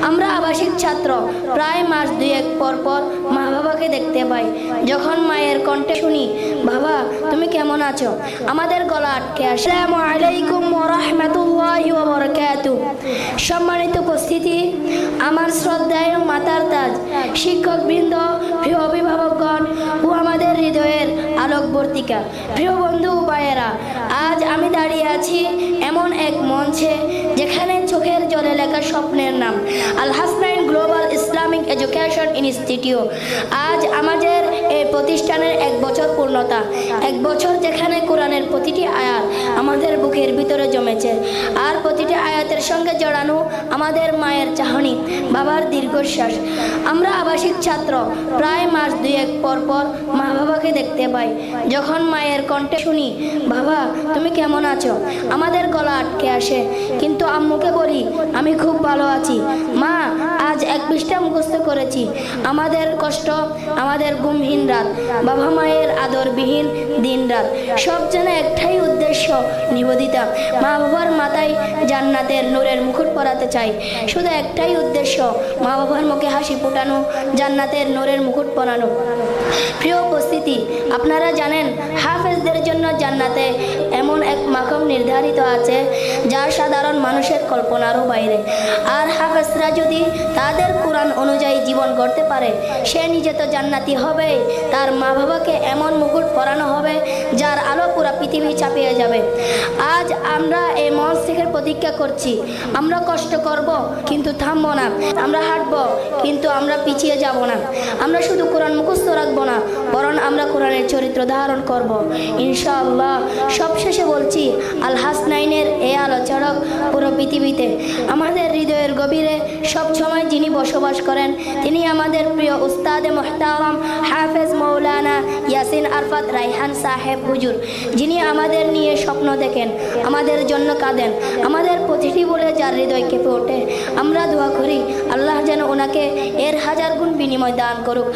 আমরা আবাসিক ছাত্র, প্রায় মাস দুয়েক পর পর মা বাবাকে দেখতে পাই। যখন মায়ের কণ্ঠে শুনি, বাবা তুমি কেমন আছো, আমাদের গলা আটকে আসে। আসসালামু আলাইকুম ওয়া রাহমাতুল্লাহি ওয়া বারাকাতুহু। সম্মানিত উপস্থিতি, আমার শ্রদ্ধায় মাতার তাজ, শিক্ষকবৃন্দ, প্রিয় অভিভাবকগণ ও আমাদের হৃদয়ের আলোকবর্তিকা, প্রিয় বন্ধু ও ভাইয়েরা, আজ আমি দাঁড়িয়ে আছি এমন এক মঞ্চে যেখানে চোখের জলে লেখা স্বপ্নের নাম Al Hasnain global Islamic education institute. আজ আমাদের এই প্রতিষ্ঠানের 1 বছর পূর্ণতা, 1 বছর যেখানে কোরআনের প্রতিটি আয়াত আমাদের বুকের ভিতরে জমেছে, আর প্রতিটি আয়াতের সঙ্গে জড়ানো আমাদের মায়ের চাহনি, বাবার দীর্ঘশ্বাস। আমরা আবাসিক ছাত্র, প্রায় মাস দুয়েক পর পর মা বাবাকে দেখতে পাই। যখন মায়ের কণ্ঠে শুনি, বাবা তুমি কেমন আছো, আমাদের গলা আটকে আসে। কিন্তু আম্মুকে বলি, আমি খুব ভালো আছি মা, আজ 1 পৃষ্ঠা মুখস্থ করেছি। আমাদের কষ্ট, আমাদের ঘুমহীন রাত, বাবা মায়ের আদরবিহীন দিন রাত, সব যেন একটাই উদ্দেশ্য, নিবেদিতা। মা বাবার মাথায় জান্নাতের নূরের মুকুট পরাতে চাই। শুধু একটাই উদ্দেশ্য, মা বাবার মুখে হাসি ফোটানো, জান্নাতের নূরের মুকুট পরানো। প্রিয় উপস্থিতি, আপনারা জানেন হাফেজদের জন্য জান্নাতে এমন এক মাকাম নির্ধারিত আছে যা সাধারণ মানুষের কল্পনারও বাইরে। আর হাফেজরা যদি তাদের কোরআন অনুযায়ী জীবন গড়তে পারে, সে নিজে তো জান্নাতি হবে, তার মা বাবাকে এমন মুকুট পরানো হবে যার আলো পুরা পৃথিবী চাপিয়ে যাবে। আজ আমরা এই মঞ্চ থেকে প্রতিজ্ঞা করছি, আমরা কষ্ট করব কিন্তু থামবো না, আমরা হাঁটবো কিন্তু আমরা পিছিয়ে যাব না। আমরা শুধু কোরআন মুখস্থ রাখবো না, বরং আমরা কোরআনের চরিত্র ধারণ করব ইনশাআল্লাহ। সবশেষে বলছি, আল হাসনাইনের এই আলো চড়ক পুরো পৃথিবীতে। আমাদের হৃদয়ের গভীরে সব সময় যিনি বসবাস করেন, তিনি আমাদের প্রিয় উস্তাদে মুহতারাম হাফেজ মৌলানা ইয়াসিন আরফাত রায়হান সাহেব হুজুর, যিনি আমাদের নিয়ে স্বপ্ন দেখেন, আমাদের জন্য কাঁদেন, আমাদের প্রতিটি বলে যার হৃদয় কেঁপে ওঠে। আমরা দোয়া করি আল্লাহ যেন ওনাকে এর 1000 গুণ বিনিময় দান করুক।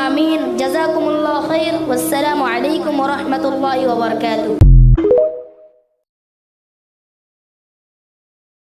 আমিন। জাযাকুমুল্লাহ খাইর। ওয়াসসালামু আলাইকুম ওয়া রাহমাতুল্লাহি ওয়া বারাকাতুহু।